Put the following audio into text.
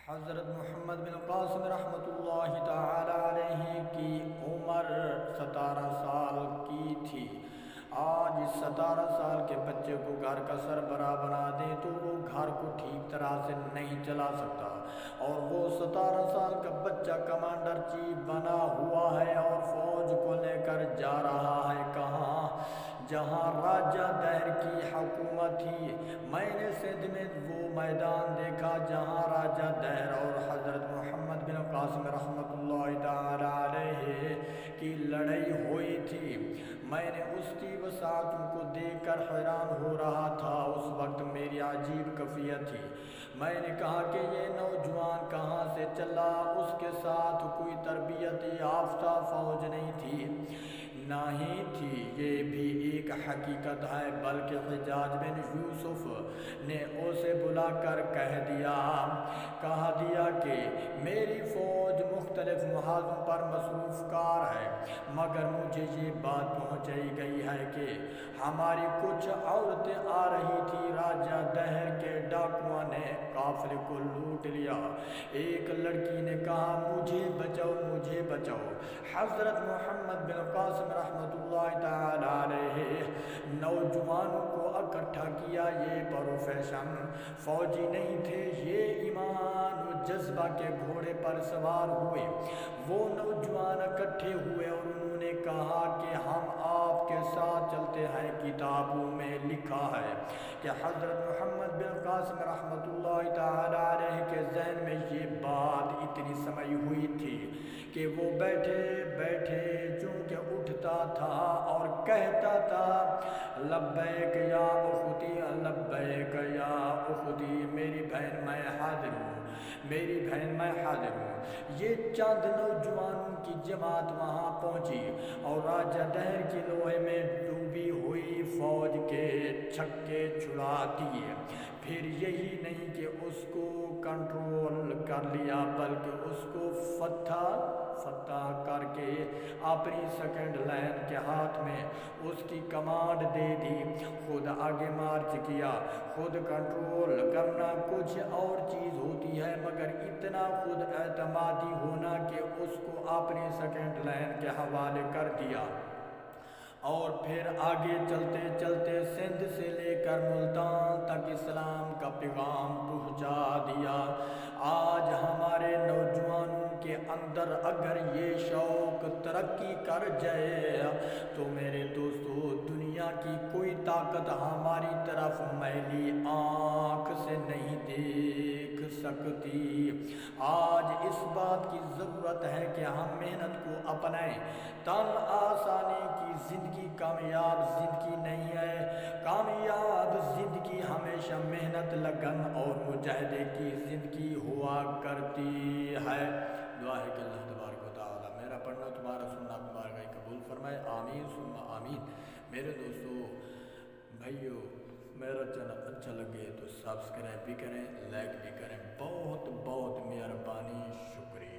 حضرت محمد بن قاسم رحمۃ اللہ تعالی علیہ کی عمر 17 سال کی تھی۔ آج 17 سال کے بچے کو گھر کا سربراہ بنا دیں تو وہ گھر کو ٹھیک طرح سے نہیں چلا سکتا، اور وہ 17 سال کا بچہ کمانڈر چیف بنا ہوا ہے اور فوج کو لے کر جا رہا ہے کہاں؟ جہاں راجہ دہر کی حکومت تھی۔ میں نے سندھ میں وہ میدان دیکھا جہاں راجہ دہر اور حضرت محمد بن قاسم رحمۃ اللہ تعالی علیہ کی لڑائی ہوئی تھی۔ میں نے اس کی وسعتوں کو دیکھ کر حیران ہو رہا تھا۔ اس وقت میری عجیب کیفیت تھی۔ میں نے کہا کہ یہ نوجوان کہاں سے چلا؟ اس کے ساتھ کوئی تربیت یافتہ فوج نہیں تھی، نہ ہی تھی یہ بھی ایک حقیقت ہے، بلکہ حجاج بن یوسف نے اسے بلا کر کہہ دیا کہ میری فوج مختلف محاذوں پر مصروف کار ہے، مگر مجھے یہ بات پہنچائی گئی ہے کہ ہماری کچھ عورتیں آ رہی تھی۔ راجہ دہر کے ڈاکوؤں نے قافلے کو لوٹ لیا۔ ایک لڑکی نے کہا مجھے بچاؤ، مجھے بچاؤ۔ حضرت محمد بن قاسم رحمۃ اللہ تعالی علیہ نوجوانوں کو اکٹھا کیا۔ یہ پروفیشن فوجی نہیں تھے، یہ ایمان و جذبہ کے گھوڑے پر سوار ہوئے۔ وہ نوجوان اکٹھے ہوئے اور انہوں نے کہا کہ ہم آپ کے ساتھ چلتے ہیں۔ کتابوں میں لکھا ہے کہ حضرت محمد بن قاسم رحمۃ اللہ تعالی علیہ کے ذہن میں یہ بات اتنی سمائی ہوئی تھی کہ وہ بیٹھے بیٹھے چونکہ اٹھتا تھا اور کہتا تھا لبیک یا اختی، لبیک یا اختی، میری بہن میں حاضر ہوں، میری بہن میں حاضر ہوں۔ یہ چند نوجوانوں کی جماعت وہاں پہنچی اور راجہ دہر کی لوہے میں ڈوبی ہوئی فوج کے چھکے چھڑا دیے۔ پھر یہی نہیں کہ اس کو کنٹرول کر لیا، بلکہ اس کو فتح کر کے اپنی سیکنڈ لائن کے ہاتھ میں اس کی کمانڈ دے دی۔ خود آگے مارچ کیا۔ خود کنٹرول کرنا کچھ اور چیز ہوتی ہے، مگر اتنا خود اعتمادی ہونا کہ اس کو اپنی سیکنڈ لائن کے حوالے کر دیا، اور پھر آگے چلتے چلتے سندھ سے لے کر ملتان تک اسلام کا پیغام پہنچا دیا۔ آج ہمارے نوجوانوں کے اندر اگر یہ شوق ترقی کر جائے تو میرے دوستو، دنیا کی کوئی طاقت ہماری طرف میلی آنکھ سے نہیں دیکھ سکتی۔ آج اس بات کی ضرورت ہے کہ ہم محنت کو اپنائیں۔ تن آسانی کی زندگی کامیاب زندگی نہیں ہے۔ کامیاب زندگی ہمیشہ محنت، لگن اور مجاہدے کی زندگی ہوا کرتی ہے۔ دعا ہے کہ اللہ تبارک و تعالی میرا پڑھنا تمہارا سننا مبارک قبول فرمائے، آمین ثم آمین۔ میرے دوستو بھائیو، میرا چینل اچھا لگے تو سبسکرائب بھی کریں، لائک بھی کریں، بہت بہت مہربانی، شکریہ۔